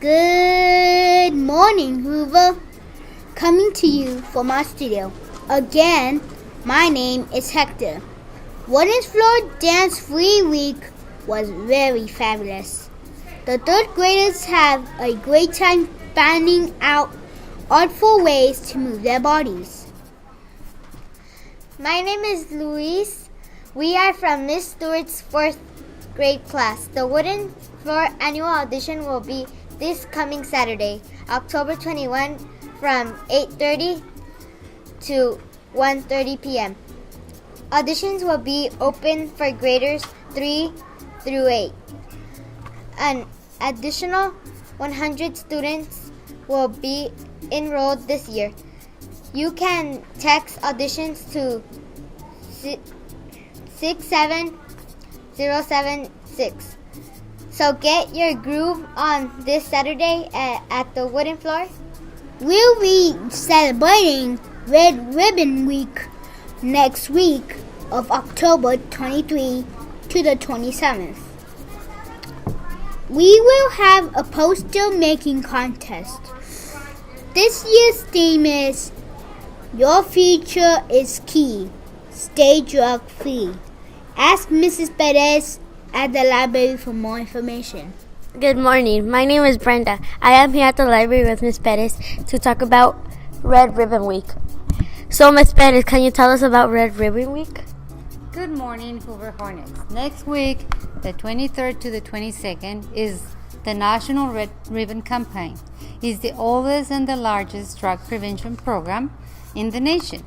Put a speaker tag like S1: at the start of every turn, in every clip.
S1: Good morning, Hoover. Coming to you from our studio. Again, my name is Hector. Wooden Floor Dance Free Week was very fabulous. The third graders have a great time finding out artful ways to move their bodies.
S2: My name is Luis. We are from Miss Stewart's 4th grade class. The Wooden Floor annual audition will be this coming Saturday, October 21 from 8:30 to 1:30 p.m. Auditions will be open for graders 3 through 8. An additional 100 students will be enrolled this year. You can text auditions to 67076. So get your groove on this Saturday at the Wooden Floor.
S1: We'll be celebrating Red Ribbon Week next week of October 23 to the 27th. We will have a poster making contest. This year's theme is Your Future is Key. Stay drug free. Ask Mrs. Perez at the library for more information.
S3: Good morning. My name is Brenda. I am here at the library with Miss Perez to talk about Red Ribbon Week. So, Miss Perez, can you tell us about Red Ribbon Week?
S4: Good morning, Hoover Hornets. Next week, the 23rd to the 22nd, is the National Red Ribbon Campaign. It's the oldest and the largest drug prevention program in the nation,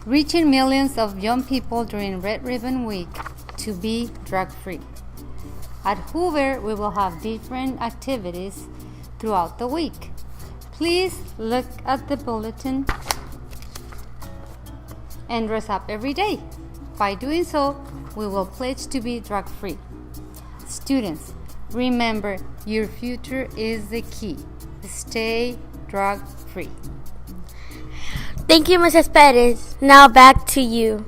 S4: reaching millions of young people during Red Ribbon Week to be drug-free. At Hoover, we will have different activities throughout the week. Please look at the bulletin and dress up every day. By doing so, we will pledge to be drug-free. Students, remember, your future is the key. Stay drug-free.
S3: Thank you, Mrs. Perez. Now back to you.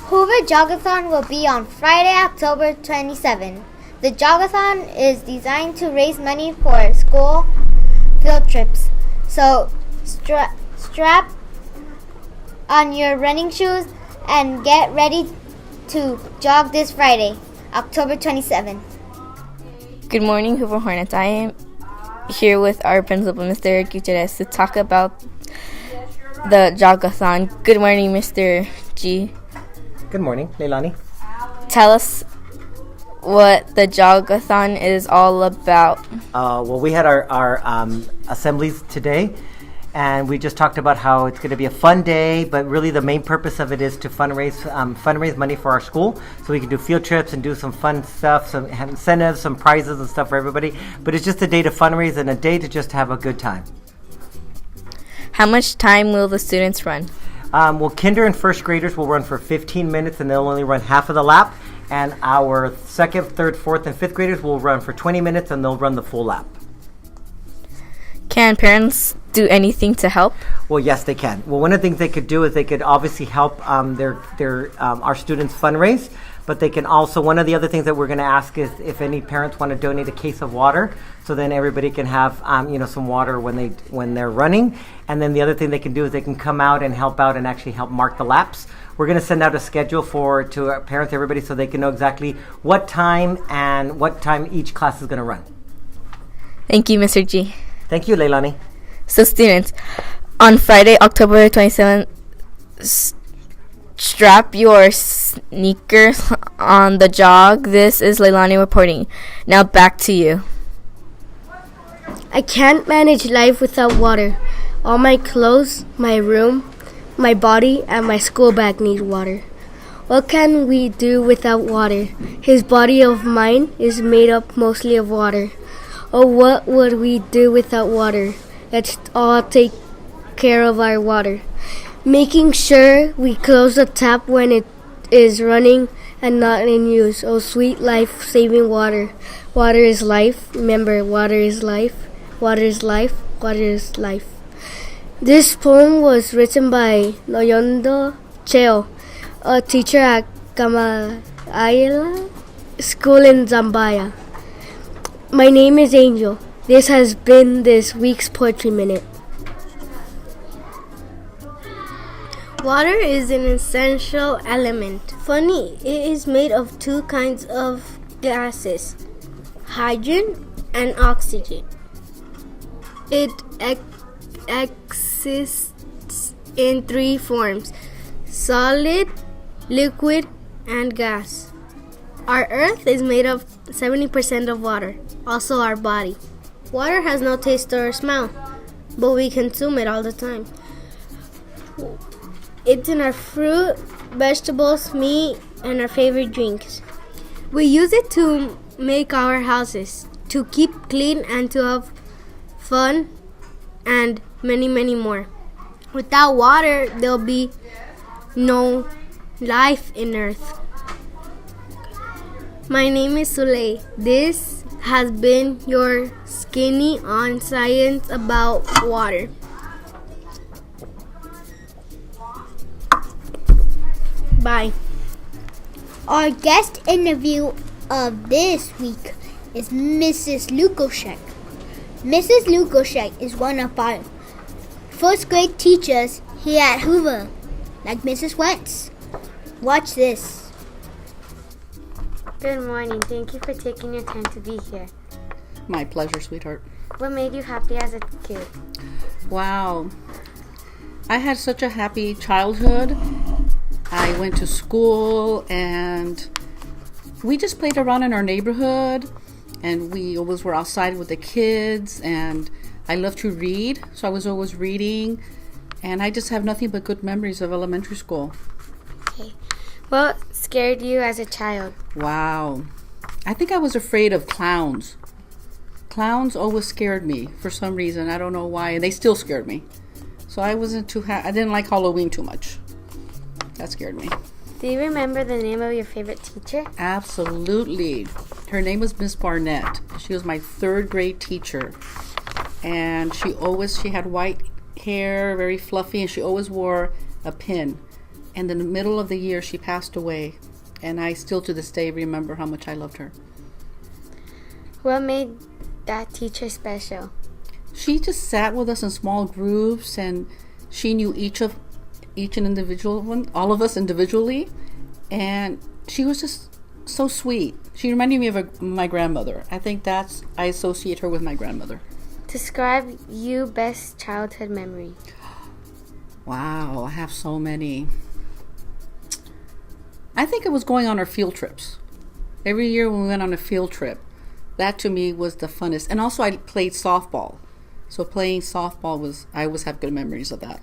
S2: Hoover Jogathon will be on Friday, October 27. The Jogathon is designed to raise money for school field trips. So strap on your running shoes and get ready to jog this Friday, October 27.
S5: Good morning, Hoover Hornets. I am here with our principal, Mr. Gutierrez, to talk about the Jogathon. Good morning, Mr. G.
S6: Good morning, Leilani.
S5: Tell us what the Jogathon is all about.
S6: Well, we had our assemblies today, and we just talked about how it's going to be a fun day, but really the main purpose of it is to fundraise money for our school, so we can do field trips and do some fun stuff, some have incentives, some prizes and stuff for everybody. But it's just a day to fundraise and a day to just have a good time.
S5: How much time will the students run?
S6: Well, kinder and first graders will run for 15 minutes, and they'll only run half of the lap. And our second, third, fourth, and fifth graders will run for 20 minutes, and they'll run the full lap.
S5: Can parents do anything to help?
S6: Well, yes, they can. Well, one of the things they could do is they could obviously help our students fundraise, but they can also, one of the other things that we're going to ask is if any parents want to donate a case of water, so then everybody can have some water when they're running. And then the other thing they can do is they can come out and help out and actually help mark the laps. We're going to send out a schedule to our parents, everybody, so they can know exactly what time each class is going to run.
S5: Thank you, Mr. G.
S6: Thank you, Leilani.
S5: So, students, on Friday, October 27th, strap your sneakers on the jog. This is Leilani reporting. Now back to you.
S7: I can't manage life without water. All my clothes, my room, my body, and my school bag need water. What can we do without water? His body of mine is made up mostly of water. Oh, what would we do without water? Let's all take care of our water. Making sure we close the tap when it is running and not in use. Oh, sweet life-saving water. Water is life. Remember, water is life. Water is life. Water is life. This poem was written by Noyondo Cheo, a teacher at Kamayala School in Zambia. My name is Angel. This has been this week's Poetry Minute. Water is an essential element. Funny, it is made of two kinds of gases, hydrogen and oxygen. It exists in three forms: solid, liquid, and gas. Our earth is made of 70% of water, also our body. Water has no taste or smell, but we consume it all the time. It's in our fruit, vegetables, meat, and our favorite drinks. We use it to make our houses, to keep clean, and to have fun, and many, many more. Without water, there'll be no life in Earth. My name is Soleil. This has been your skinny on science about water. Bye.
S1: Our guest interview of this week is Mrs. Lukoshek. Mrs. Lukoshek is one of our first grade teachers here at Hoover, like Mrs. Wentz. Watch this.
S2: Good morning. Thank you for taking your time to be here.
S8: My pleasure, sweetheart.
S2: What made you happy as a kid?
S8: Wow. I had such a happy childhood. I went to school and we just played around in our neighborhood, and we always were outside with the kids, and I love to read, so I was always reading, and I just have nothing but good memories of elementary school.
S2: Okay. What scared you as a child?
S8: Wow. I think I was afraid of clowns. Clowns always scared me for some reason. I don't know why, and they still scared me. So I wasn't I didn't like Halloween too much. That scared me.
S2: Do you remember the name of your favorite teacher?
S8: Absolutely. Her name was Miss Barnett. She was my third grade teacher. And she had white hair, very fluffy, and she always wore a pin. And in the middle of the year, she passed away. And I still to this day remember how much I loved her.
S2: What made that teacher special?
S8: She just sat with us in small groups, and she knew each and individual one, all of us individually, and she was just so sweet. She reminded me of my grandmother. I think I associate her with my grandmother.
S2: Describe your best childhood memory.
S8: Wow, I have so many. I think it was going on our field trips. Every year when we went on a field trip, that to me was the funnest. And also I played softball. So playing softball I always have good memories of that.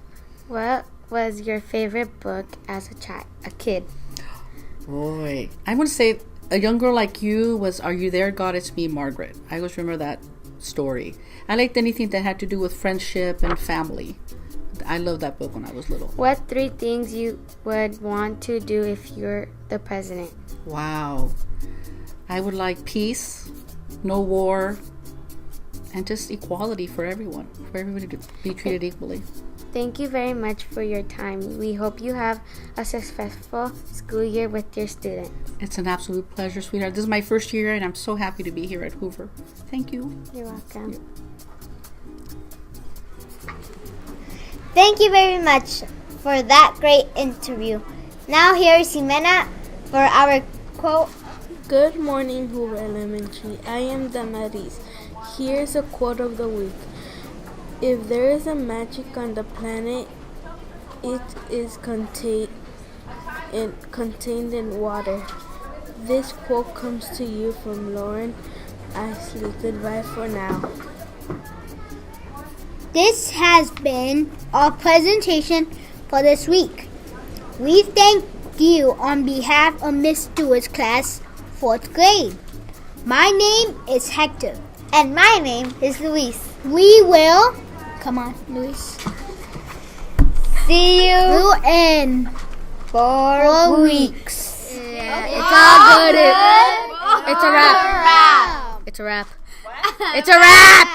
S2: What was your favorite book as a kid?
S8: Boy, I want to say A Young Girl Like You was Are You There, God? It's Me, Margaret. I always remember that story. I liked anything that had to do with friendship and family. I loved that book when I was little.
S2: What 3 things you would want to do if you're the president?
S8: Wow. I would like peace, no war, and just equality for everyone, for everybody to be treated equally.
S2: Thank you very much for your time. We hope you have a successful school year with your students.
S8: It's an absolute pleasure, sweetheart. This is my first year, and I'm so happy to be here at Hoover. Thank you.
S2: You're welcome.
S1: Thank you very much for that great interview. Now here is Jimena for our quote.
S7: Good morning, Hoover Elementary. I am Damaris. Here's a quote of the week. If there is a magic on the planet, it is contained in water. This quote comes to you from Lauren Ashley. Goodbye for now.
S1: This has been our presentation for this week. We thank you on behalf of Miss Stewart's class, 4th grade. My name is Hector.
S2: And my name is Luis.
S1: We will, come on, Luis.
S2: See you
S1: in
S2: 4
S1: weeks.
S3: It's all good. It's a wrap. It's a wrap. It's a wrap.